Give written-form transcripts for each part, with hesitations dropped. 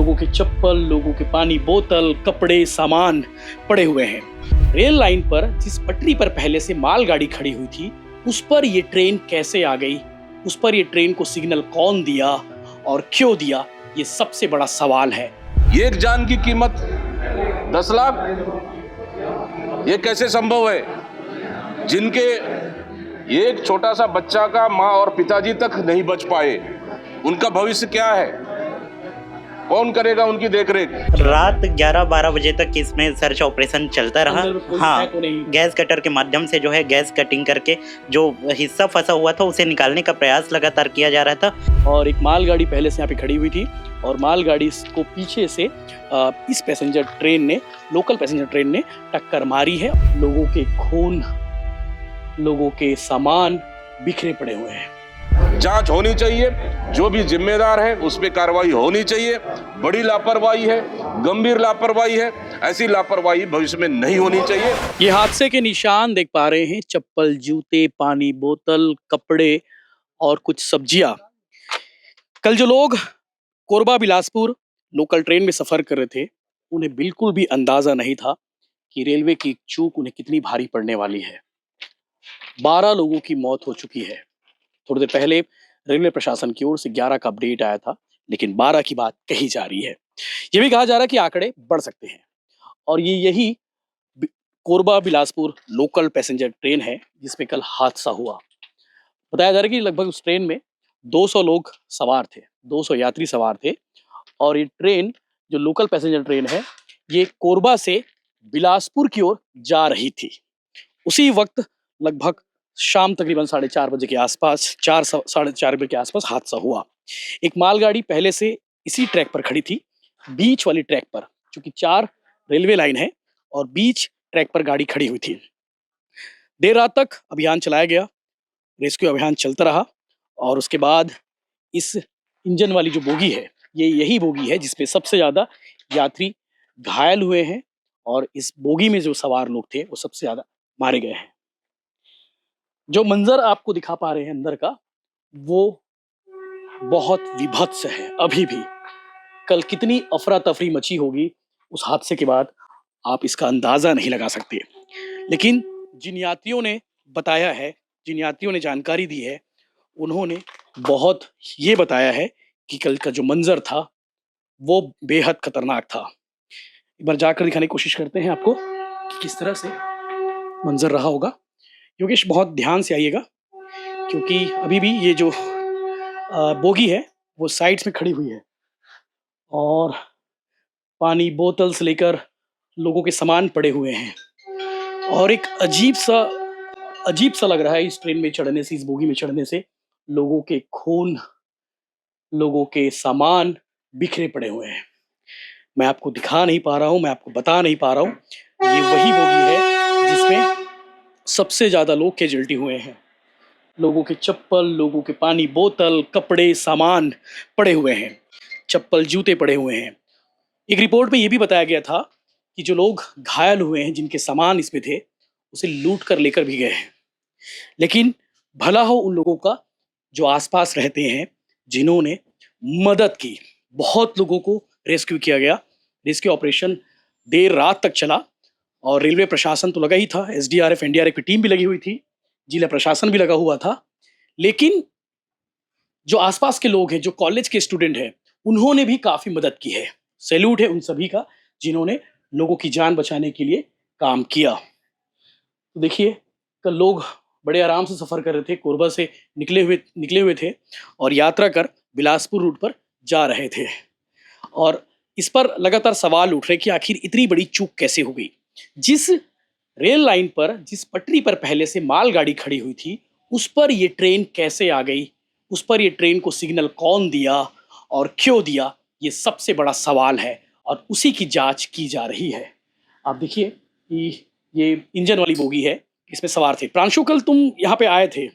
लोगों के चप्पल, लोगों के पानी बोतल, कपड़े, सामान पड़े हुए हैं। रेल लाइन पर जिस पटरी पर पहले से मालगाड़ी खड़ी हुई थी, उस पर ये ट्रेन कैसे आ गई? उस पर ये ट्रेन को सिग्नल कौन दिया और क्यों दिया? ये सबसे बड़ा सवाल है। एक जान की कीमत 10 लाख, ये कैसे संभव है? जिनके एक छोटा सा बच्चा का माँ और पिताजी तक नहीं बच पाए, उनका भविष्य क्या है? कौन करेगा उनकी देखरेख? रात 11-12 बजे तक इसमें सर्च ऑपरेशन चलता रहा। हाँ, गैस कटर के माध्यम से जो है गैस कटिंग करके जो हिस्सा फंसा हुआ था उसे निकालने का प्रयास लगातार किया जा रहा था। और एक मालगाड़ी पहले से यहाँ पे खड़ी हुई थी और मालगाड़ी को पीछे से इस पैसेंजर ट्रेन ने, लोकल पैसेंजर ट्रेन ने टक्कर मारी है। लोगों के खून, लोगों के सामान बिखरे पड़े हुए हैं। जांच होनी चाहिए, जो भी जिम्मेदार है उस पर कार्रवाई होनी चाहिए। बड़ी लापरवाही है, गंभीर लापरवाही है, ऐसी लापरवाही भविष्य में नहीं होनी चाहिए। ये हादसे के निशान देख पा रहे हैं, चप्पल, जूते, पानी बोतल, कपड़े और कुछ सब्जियां। कल जो लोग कोरबा बिलासपुर लोकल ट्रेन में सफर कर रहे थे, उन्हें बिल्कुल भी अंदाजा नहीं था कि रेलवे की चूक उन्हें कितनी भारी पड़ने वाली है। 12 लोगों की मौत हो चुकी है। थोड़ी देर पहले रेलवे प्रशासन की ओर से 11 का अपडेट आया था, लेकिन 12 की बात कही जा रही है। यह भी कहा जा रहा है कि आंकड़े बढ़ सकते हैं। और यही Korba Bilaspur local passenger train है जिसमें कल हादसा हुआ। बताया जा रहा है कि लगभग उस ट्रेन में 200 लोग सवार थे, 200 यात्री सवार थे। और ये ट्रेन जो लोकल पैसेंजर ट्रेन है, ये कोरबा से बिलासपुर की ओर जा रही थी। उसी वक्त लगभग शाम तकरीबन 4:30 बजे के आसपास, 4-4:30 बजे के आसपास हादसा हुआ। एक मालगाड़ी पहले से इसी ट्रैक पर खड़ी थी, बीच वाली ट्रैक पर, क्योंकि 4 रेलवे लाइन है और बीच ट्रैक पर गाड़ी खड़ी हुई थी। देर रात तक अभियान चलाया गया, रेस्क्यू अभियान चलता रहा। और उसके बाद इस इंजन वाली जो बोगी है, ये यही बोगी है जिसपे सबसे ज्यादा यात्री घायल हुए हैं और इस बोगी में जो सवार लोग थे वो सबसे ज्यादा मारे गए हैं। जो मंजर आपको दिखा पा रहे हैं अंदर का, वो बहुत विभत्स है। अभी भी कल कितनी अफरा तफरी मची होगी उस हादसे के बाद, आप इसका अंदाजा नहीं लगा सकते। लेकिन जिन यात्रियों ने बताया है, जिन यात्रियों ने जानकारी दी है, उन्होंने बहुत ये बताया है कि कल का जो मंजर था वो बेहद खतरनाक था। एक बार जाकर दिखाने की कोशिश करते हैं आपको कि किस तरह से मंजर रहा होगा। योगेश, बहुत ध्यान से आइएगा, क्योंकि अभी भी ये जो बोगी है वो साइड्स में खड़ी हुई है और पानी बोतल से लेकर लोगों के सामान पड़े हुए हैं। और एक अजीब सा लग रहा है इस ट्रेन में चढ़ने से, इस बोगी में चढ़ने से। लोगों के खून, लोगों के सामान बिखरे पड़े हुए हैं। मैं आपको दिखा नहीं पा रहा हूँ, मैं आपको बता नहीं पा रहा हूँ। ये वही बोगी है जिसमें सबसे ज्यादा लोग कैजुअल्टी हुए हैं। लोगों के चप्पल, लोगों के पानी बोतल, कपड़े, सामान पड़े हुए हैं, चप्पल, जूते पड़े हुए हैं। एक रिपोर्ट में यह भी बताया गया था कि जो लोग घायल हुए हैं, जिनके सामान इसमें थे, उसे लूट कर लेकर भी गए हैं। लेकिन भला हो उन लोगों का जो आसपास रहते हैं, जिन्होंने मदद की। बहुत लोगों को रेस्क्यू किया गया। रेस्क्यू ऑपरेशन देर रात तक चला और रेलवे प्रशासन तो लगा ही था, एसडीआरएफ, एनडीआरएफ की टीम भी लगी हुई थी, जिला प्रशासन भी लगा हुआ था। लेकिन जो आसपास के लोग हैं, जो कॉलेज के स्टूडेंट हैं, उन्होंने भी काफी मदद की है। सैल्यूट है उन सभी का जिन्होंने लोगों की जान बचाने के लिए काम किया। तो देखिए, कल लोग बड़े आराम से सफर कर रहे थे, कोरबा से निकले हुए थे और यात्रा कर बिलासपुर रूट पर जा रहे थे। और इस पर लगातार सवाल उठ रहे कि आखिर इतनी बड़ी चूक कैसे हो गई। जिस रेल लाइन पर, जिस पटरी पर पहले से मालगाड़ी खड़ी हुई थी, उस पर ये ट्रेन कैसे आ गई? उस पर ये ट्रेन को सिग्नल कौन दिया और क्यों दिया? ये सबसे बड़ा सवाल है और उसी की जांच की जा रही है। आप देखिए कि ये इंजन वाली बोगी है, इसमें सवार थे। प्रांशु, कल तुम यहाँ पे आए थे,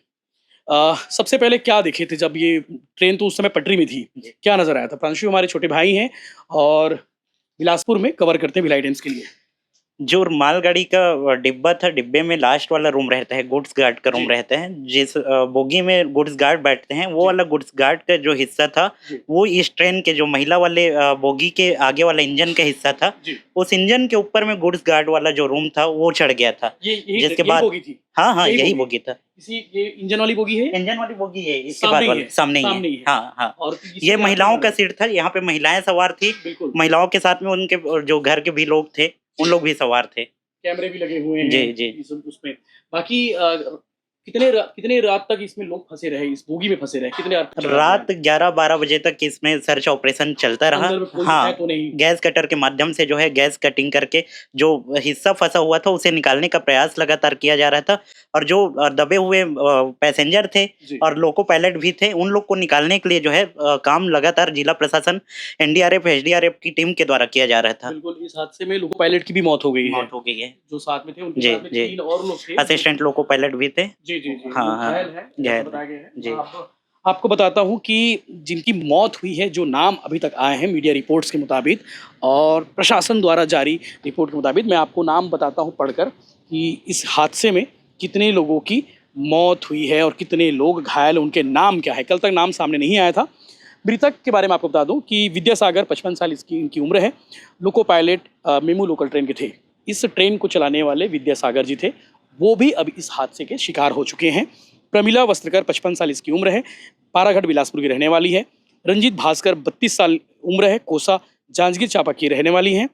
सबसे पहले क्या देखे थे जब ये ट्रेन तो उस समय पटरी में थी? क्या नजर आया था? प्रांशु हमारे छोटे भाई हैं और बिलासपुर में कवर करते हैं भिलाई टाइम्स के लिए। जो मालगाड़ी का डिब्बा था, डिब्बे में लास्ट वाला रूम रहता है, गुड्स गार्ड का रूम जी। रहता है। जिस बोगी में गुड्स गार्ड बैठते हैं, वो वाला गुड्स गार्ड का जो हिस्सा था, जी। वो इस ट्रेन के जो महिला वाले बोगी के आगे वाला इंजन का हिस्सा था, जी। उस इंजन के ऊपर में गुड्स गार्ड वाला जो रूम था वो चढ़ गया था। जिसके बाद बोगी थी। हाँ, यही यही बोगी। बोगी था। ये इंजन वाली बोगी है? इंजन वाली बोगी है, इसके सामने बाद ही वाला है, सामने सामने ही ही है। है। हाँ, हाँ। और ये महिलाओं का सीट था, यहाँ पे महिलाएं सवार थी। बिल्कुल। महिलाओं के साथ में उनके जो घर के भी लोग थे, उन लोग भी सवार थे। कैमरे भी लगे हुए हैं जी, जी। उसमें। बाकी कितने रात तक इसमें लोग फंसे रहे, इस बोगी में फंसे रहे? कितने रात 11-12 बजे तक इसमें सर्च ऑपरेशन चलता रहा। अंदर में कोई हाँ, है तो नहीं? गैस कटर के माध्यम से जो है गैस कटिंग करके जो हिस्सा फंसा हुआ था उसे निकालने का प्रयास लगातार किया जा रहा था। और जो दबे हुए पैसेंजर थे जी। और लोको पायलट भी थे, उन लोग को निकालने के लिए जो है काम लगातार जिला प्रशासन, एनडीआरएफ, एसडीआरएफ की टीम के द्वारा किया जा रहा था। बिल्कुल, इस हादसे में लोको पायलट की भी मौत हो गई है। मौत हो गई है। जो साथ में थे उनके जी, साथ में जी। 3 और लोग थे। असिस्टेंट लोको पायलट भी थे। जी, जी, जी। हाँ, वो हाँ। घायल है, घायल जैसा बताया गया है। जी। आपको बताता हूँ कि जिनकी मौत हुई है, जो नाम अभी तक आए हैं मीडिया रिपोर्ट्स के मुताबिक और प्रशासन द्वारा जारी रिपोर्ट के मुताबिक, मैं आपको नाम बताता हूँ पढ़कर कि इस हादसे में कितने लोगों की मौत हुई है और कितने लोग घायल, उनके नाम क्या है। कल तक नाम सामने नहीं आया था। मृतक के बारे में आपको बता दूं कि विद्यासागर 55 साल इनकी उम्र है। Loco pilot MEMU local train के थे। इस ट्रेन को चलाने वाले विद्यासागर जी थे, वो भी अब इस हादसे के शिकार हो चुके हैं। प्रमिला वस्त्रकर 55 साल इसकी उम्र है, पारागढ़ बिलासपुर की रहने वाली है। रंजीत भास्कर 32 साल उम्र है, कोसा जांजगीर चांपा की रहने वाली हैं।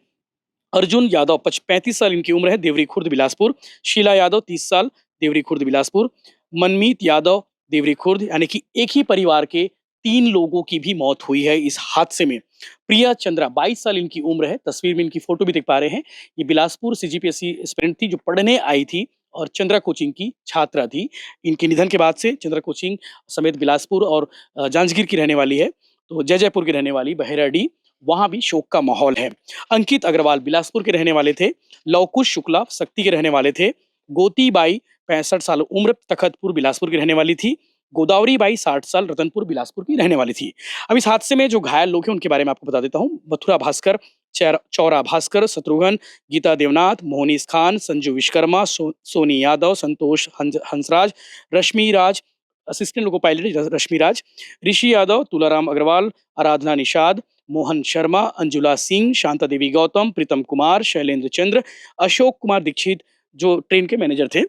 अर्जुन यादव 35 साल इनकी उम्र है, देवरी खुर्द बिलासपुर। शीला यादव 30 साल, देवरी खुर्द बिलासपुर। मनमीत यादव देवरी खुर्द, यानी कि एक ही परिवार के 3 लोगों की भी मौत हुई है इस हादसे में। प्रिया चंद्रा 22 साल इनकी उम्र है, तस्वीर में इनकी फोटो भी देख पा रहे हैं। ये बिलासपुर सीजीपीएससी एस्पिरेंट थी जो पढ़ने आई थी और चंद्रा कोचिंग की छात्रा थी। इनके निधन के बाद से चंद्रा कोचिंग समेत बिलासपुर और जांजगीर की रहने वाली है, तो जयपुर की रहने वाली बहेराडी, वहां भी शोक का माहौल है। अंकित अग्रवाल बिलासपुर के रहने वाले थे। लवकुश शुक्ला शक्ति के रहने वाले थे। गोती बाई 65 साल उम्र, तखतपुर बिलासपुर की रहने वाली थी। गोदावरी बाई 60 साल, रतनपुर बिलासपुर की रहने वाली थी। अब इस हादसे में जो घायल लोग हैं उनके बारे में आपको बता देता हूँ। मथुरा भास्कर, चौरा भास्कर, शत्रुघ्न, गीता देवनाथ, मोहनीश खान, संजू विश्वकर्मा, सोनी यादव, संतोष हंसराज, रश्मि राज, असिस्टेंट लोको पायलट रश्मि राज, ऋषि यादव, तुलाराम अग्रवाल, आराधना निषाद, मोहन शर्मा, अंजुला सिंह, शांता देवी गौतम, प्रीतम कुमार, शैलेंद्र चंद्र, अशोक कुमार दीक्षित जो ट्रेन के मैनेजर थे,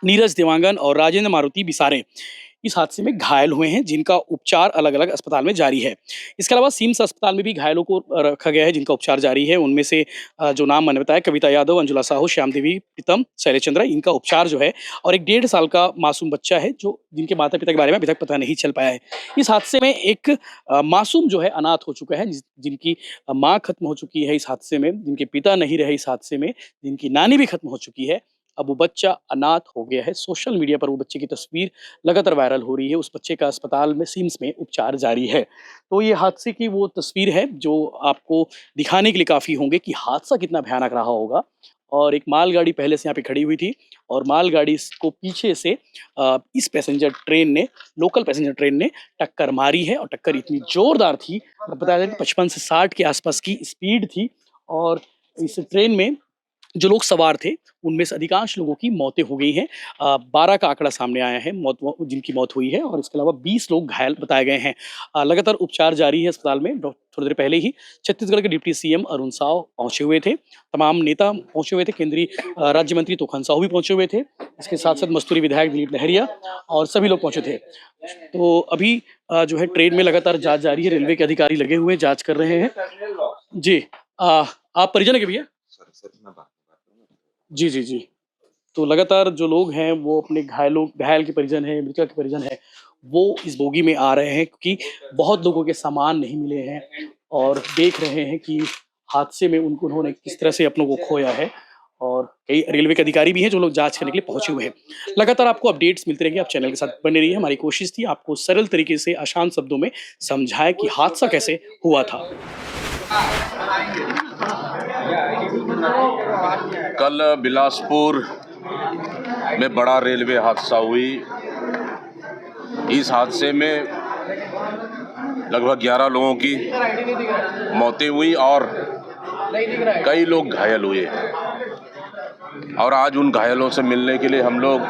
नीरज देवांगन और राजेंद्र मारुति बिसारे इस हादसे में घायल हुए हैं, जिनका उपचार अलग अलग अस्पताल में जारी है। इसके अलावा सिम्स अस्पताल में भी घायलों को रखा गया है, जिनका उपचार जारी है। उनमें से जो नाम मैंने बताया, कविता यादव, अंजुला साहू, श्याम देवी, प्रीतम, शैलेश चंद्रा, इनका उपचार जो है, और एक 1.5 साल का मासूम बच्चा है जो जिनके माता पिता के बारे में अभी तक पता नहीं चल पाया है। इस हादसे में एक मासूम जो है अनाथ हो चुका है, जिनकी माँ खत्म हो चुकी है इस हादसे में, जिनके पिता नहीं रहे इस हादसे में, जिनकी नानी भी खत्म हो चुकी है। अब वो बच्चा अनाथ हो गया है। सोशल मीडिया पर वो बच्चे की तस्वीर लगातार वायरल हो रही है। उस बच्चे का अस्पताल में सिम्स में उपचार जारी है। तो ये हादसे की वो तस्वीर है जो आपको दिखाने के लिए काफ़ी होंगे कि हादसा कितना भयानक रहा होगा। और एक मालगाड़ी पहले से यहाँ पे खड़ी हुई थी और मालगाड़ी को पीछे से इस पैसेंजर ट्रेन ने, लोकल पैसेंजर ट्रेन ने टक्कर मारी है और टक्कर इतनी जोरदार थी, बताया जाए 55 से 60 के आसपास की स्पीड थी। और इस ट्रेन में जो लोग सवार थे उनमें से अधिकांश लोगों की मौतें हो गई हैं। 12 का आंकड़ा सामने आया है जिनकी मौत हुई है, और इसके अलावा 20 लोग घायल बताए गए हैं। लगातार उपचार जारी है अस्पताल में। थोड़ी देर पहले ही छत्तीसगढ़ के डिप्टी सीएम अरुण साव पहुंचे हुए थे, तमाम नेता पहुंचे हुए थे, केंद्रीय राज्य मंत्री तोखन साहू भी पहुंचे हुए थे, इसके साथ साथ मस्तूरी विधायक दिलीप लहरिया और सभी लोग पहुंचे थे। तो अभी जो है ट्रेन में लगातार जांच जारी है, रेलवे के अधिकारी लगे हुए जाँच कर रहे हैं। जी, आप परिजन है क्या भैया? जी, जी, जी। तो लगातार जो लोग हैं वो अपने घायल के परिजन हैं, मृतक के परिजन हैं, वो इस बोगी में आ रहे हैं क्योंकि बहुत लोगों के सामान नहीं मिले हैं और देख रहे हैं कि हादसे में उन्होंने किस तरह से अपनों को खोया है। और कई रेलवे के अधिकारी भी हैं जो लोग जाँच करने के लिए पहुँचे हुए हैं। लगातार आपको अपडेट्स मिलते रहेंगे, आप चैनल के साथ बने रहिए। हमारी कोशिश थी आपको सरल तरीके से आसान शब्दों में समझाएँ कि हादसा कैसे हुआ था। कल बिलासपुर में बड़ा रेलवे हादसा हुई। इस हादसे में लगभग 11 लोगों की मौतें हुई और कई लोग घायल हुए। और आज उन घायलों से मिलने के लिए हम लोग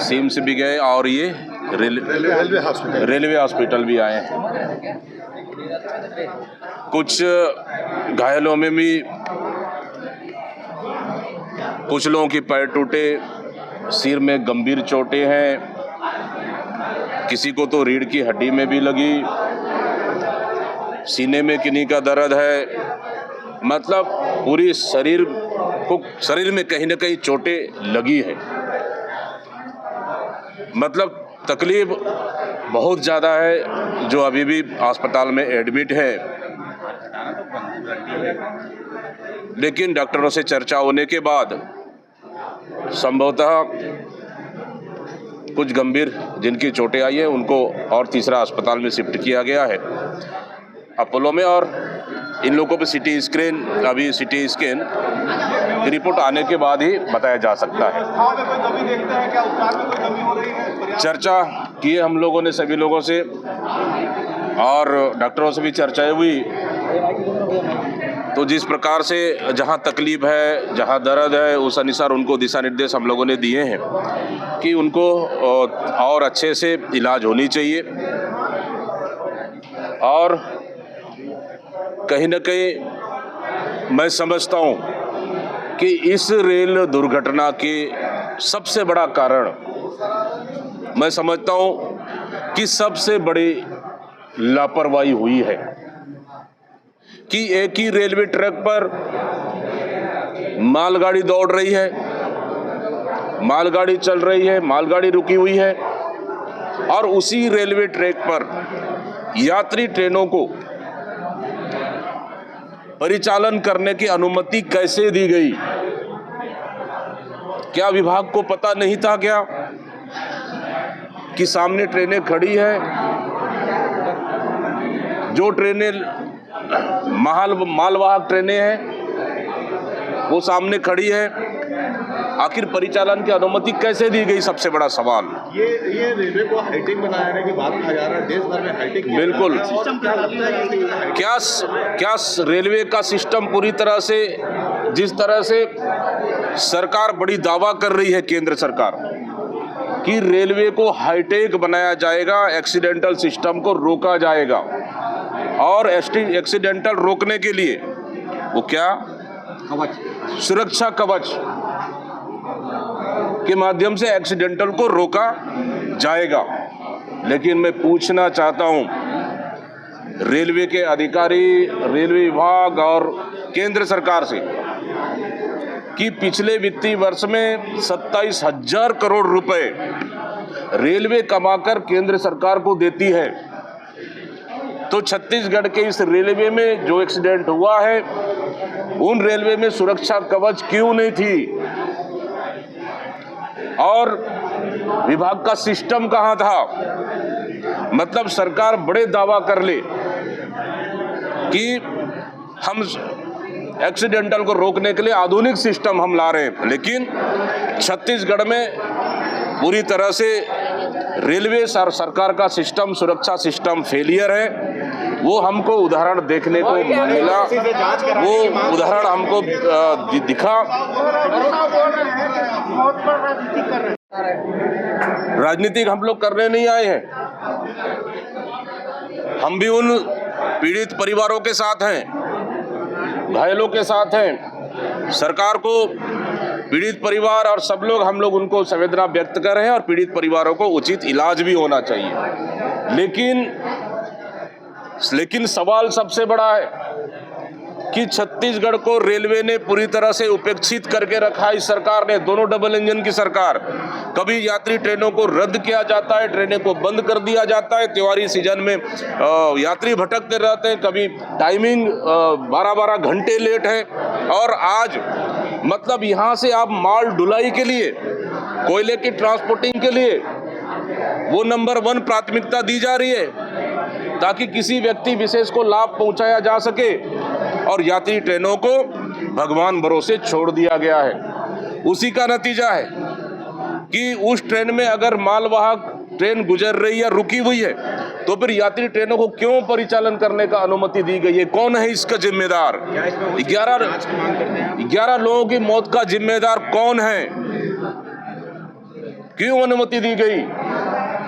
सिम्स भी गए और ये रेलवे हॉस्पिटल भी आए हैं। कुछ घायलों में भी कुछ लोगों की पैर टूटे, सिर में गंभीर चोटें हैं, किसी को तो रीढ़ की हड्डी में भी लगी, सीने में किन्हीं का दर्द है। मतलब पूरी शरीर में कहीं ना कहीं चोटें लगी है। मतलब तकलीफ बहुत ज़्यादा है, जो अभी भी अस्पताल में एडमिट है। लेकिन डॉक्टरों से चर्चा होने के बाद संभवतः कुछ गंभीर जिनकी चोटें आई है उनको और तीसरा अस्पताल में शिफ्ट किया गया है अपोलो में, और इन लोगों पे सीटी स्कैन की रिपोर्ट आने के बाद ही बताया जा सकता है। चर्चा की हम लोगों ने सभी लोगों से और डॉक्टरों से भी चर्चाएं हुई, तो जिस प्रकार से जहां तकलीफ है, जहां दर्द है, उस अनुसार उनको दिशा निर्देश हम लोगों ने दिए हैं कि उनको और अच्छे से इलाज होनी चाहिए। और कहीं ना कहीं मैं समझता हूँ कि इस रेल दुर्घटना के सबसे बड़ा कारण, मैं समझता हूँ कि सबसे बड़ी लापरवाही हुई है कि एक ही रेलवे ट्रैक पर मालगाड़ी दौड़ रही है, मालगाड़ी चल रही है, मालगाड़ी रुकी हुई है, और उसी रेलवे ट्रैक पर यात्री ट्रेनों को परिचालन करने की अनुमति कैसे दी गई? क्या विभाग को पता नहीं था क्या कि सामने ट्रेनें खड़ी है, जो ट्रेनें मालवाहक ट्रेनें हैं वो सामने खड़ी है? आखिर परिचालन की अनुमति कैसे दी गई? सबसे बड़ा सवाल। ये रेलवे को हाईटेक बनाने की बात कहा जा रहा है, देश भर में हाईटेक बिल्कुल। क्या रेलवे का सिस्टम पूरी तरह से, जिस तरह से सरकार बड़ी दावा कर रही है केंद्र सरकार कि रेलवे को हाईटेक बनाया जाएगा, एक्सीडेंटल सिस्टम को रोका जाएगा, और एक्सीडेंटल रोकने के लिए वो क्या सुरक्षा कवच के माध्यम से एक्सीडेंटल को रोका जाएगा। लेकिन मैं पूछना चाहता हूं रेलवे के अधिकारी, रेलवे विभाग और केंद्र सरकार से कि पिछले वित्तीय वर्ष में 27,000 करोड़ रुपए रेलवे कमाकर केंद्र सरकार को देती है, तो छत्तीसगढ़ के इस रेलवे में जो एक्सीडेंट हुआ है उन रेलवे में सुरक्षा कवच क्यों नहीं थी? और विभाग का सिस्टम कहां था? मतलब सरकार बड़े दावा कर ले कि हम एक्सीडेंटल को रोकने के लिए आधुनिक सिस्टम हम ला रहे हैं, लेकिन छत्तीसगढ़ में पूरी तरह से रेलवे सरकार का सिस्टम, सुरक्षा सिस्टम फेलियर है। वो हमको उदाहरण देखने को मिला, वो उदाहरण हमको दिखा। राजनीतिक हम लोग करने नहीं आए हैं, हम भी उन पीड़ित परिवारों के साथ हैं, घायलों के साथ हैं। सरकार को पीड़ित परिवार और सब लोग, हम लोग उनको संवेदना व्यक्त कर रहे हैं और पीड़ित परिवारों को उचित इलाज भी होना चाहिए। लेकिन सवाल सबसे बड़ा है कि छत्तीसगढ़ को रेलवे ने पूरी तरह से उपेक्षित करके रखा है। इस सरकार ने, दोनों डबल इंजन की सरकार, कभी यात्री ट्रेनों को रद्द किया जाता है, ट्रेनें को बंद कर दिया जाता है, त्योहारी सीजन में यात्री भटकते रहते हैं, कभी टाइमिंग 12-12 घंटे लेट है, और आज मतलब यहाँ से आप माल ढुलाई के लिए, कोयले की ट्रांसपोर्टिंग के लिए वो नंबर 1 प्राथमिकता दी जा रही है ताकि किसी व्यक्ति विशेष को लाभ पहुंचाया जा सके, और यात्री ट्रेनों को भगवान भरोसे छोड़ दिया गया है। उसी का नतीजा है कि उस ट्रेन में अगर मालवाहक ट्रेन गुजर रही है, रुकी हुई है, तो फिर यात्री ट्रेनों को क्यों परिचालन करने का अनुमति दी गई है? कौन है इसका जिम्मेदार? 11 लोगों की मौत का जिम्मेदार कौन है? क्यों अनुमति दी गई?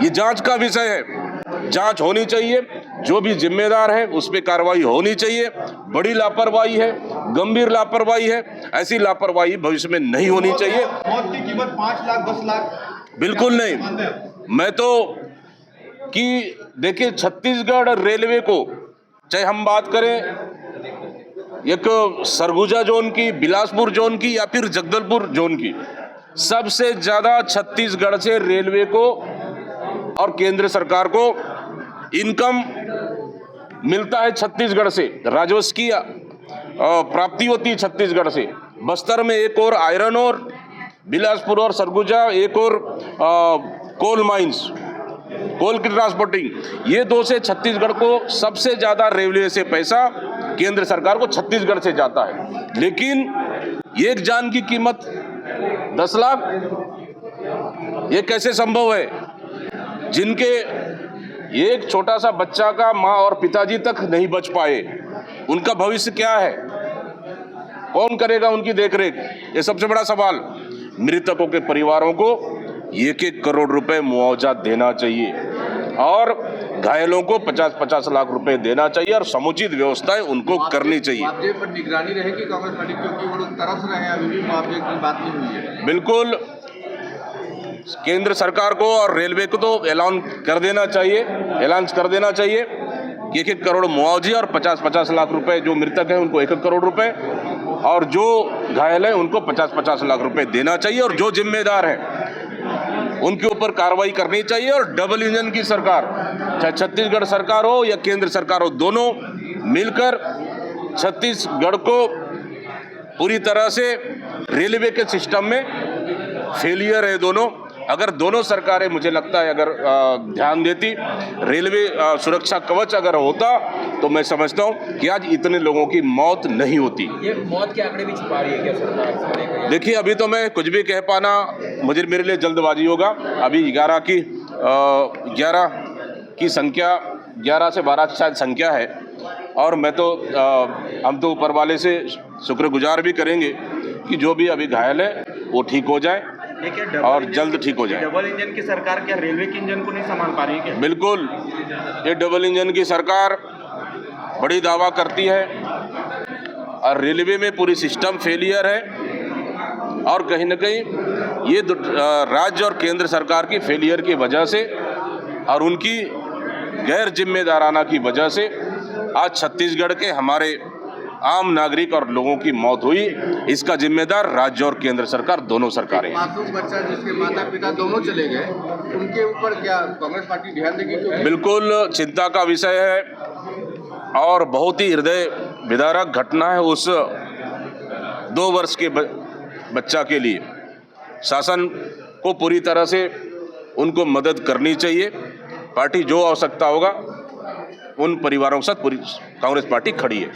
ये जांच का विषय है, जांच होनी चाहिए। जो भी जिम्मेदार है उस पर कार्रवाई होनी चाहिए। बड़ी लापरवाही है, गंभीर लापरवाही है, ऐसी लापरवाही भविष्य में नहीं होनी चाहिए। मौत की कीमत 5 लाख 10 लाख बिल्कुल नहीं। मैं तो कि देखिए, छत्तीसगढ़ रेलवे को, चाहे हम बात करें एक सरगुजा जोन की, बिलासपुर जोन की या फिर जगदलपुर जोन की, सबसे ज्यादा छत्तीसगढ़ से रेलवे को और केंद्र सरकार को इनकम मिलता है। छत्तीसगढ़ से राजस्व की प्राप्ति होती है छत्तीसगढ़ से। बस्तर में एक और आयरन और, बिलासपुर और सरगुजा एक और कोल माइंस, कोल की ट्रांसपोर्टिंग, ये दो से छत्तीसगढ़ को सबसे ज्यादा रेलवे से पैसा केंद्र सरकार को छत्तीसगढ़ से जाता है। लेकिन एक जान की कीमत 10 लाख, ये कैसे संभव है? जिनके एक छोटा सा बच्चा का माँ और पिताजी तक नहीं बच पाए, उनका भविष्य क्या है? कौन करेगा उनकी देखरेख? ये सबसे बड़ा सवाल। मृतकों के परिवारों को 1-1 करोड़ रुपए मुआवजा देना चाहिए और घायलों को 50-50 लाख रुपए देना चाहिए और समुचित व्यवस्थाएं उनको करनी चाहिए। मुआवजे पर निगरानी रहेगी कांग्रेस पार्टी, क्योंकि वो लोग तरस रहे हैं, अभी भी मुआवजे की बात नहीं हुई है। बिल्कुल, केंद्र सरकार को और रेलवे को तो ऐलान कर देना चाहिए कि 1-1 करोड़ मुआवजे और 50-50 लाख रुपए, जो मृतक हैं उनको 1-1 करोड़ रुपए और जो घायल हैं उनको 50-50 लाख रुपए देना चाहिए और जो जिम्मेदार हैं उनके ऊपर कार्रवाई करनी चाहिए। और डबल इंजन की सरकार, चाहे छत्तीसगढ़ सरकार हो या केंद्र सरकार हो, दोनों मिलकर छत्तीसगढ़ को पूरी तरह से, रेलवे के सिस्टम में फेलियर है दोनों। अगर दोनों सरकारें, मुझे लगता है, अगर ध्यान देती, रेलवे सुरक्षा कवच अगर होता, तो मैं समझता हूं कि आज इतने लोगों की मौत नहीं होती। ये मौत के आंकड़े भी छुपा रही है क्या सरकार? देखिए, अभी तो मैं कुछ भी कह पाना मेरे लिए जल्दबाजी होगा। अभी 11 की संख्या, 11 से 12 शायद संख्या है, और मैं तो हम तो ऊपर वाले से शुक्रगुजार भी करेंगे कि जो भी अभी घायल है वो ठीक हो जाए और जल्द ठीक हो जाए। डबल इंजन की सरकार क्या रेलवे के इंजन को नहीं संभाल पा रही है क्या? बिल्कुल, ये डबल इंजन की सरकार बड़ी दावा करती है और रेलवे में पूरी सिस्टम फेलियर है और कहीं ना कहीं ये राज्य और केंद्र सरकार की फेलियर की वजह से और उनकी गैर जिम्मेदाराना की वजह से आज छत्तीसगढ़ के हमारे आम नागरिक और लोगों की मौत हुई। इसका जिम्मेदार राज्य और केंद्र सरकार, दोनों सरकारें। मासूम बच्चा जिसके माता पिता दोनों चले गए, उनके ऊपर क्या कांग्रेस पार्टी ध्यान देगी? बिल्कुल चिंता का विषय है और बहुत ही हृदय विदारक घटना है उस 2 वर्ष के बच्चा के लिए। शासन को पूरी तरह से उनको मदद करनी चाहिए। पार्टी जो आवश्यकता होगा उन परिवारों के साथ पूरी कांग्रेस पार्टी खड़ी है।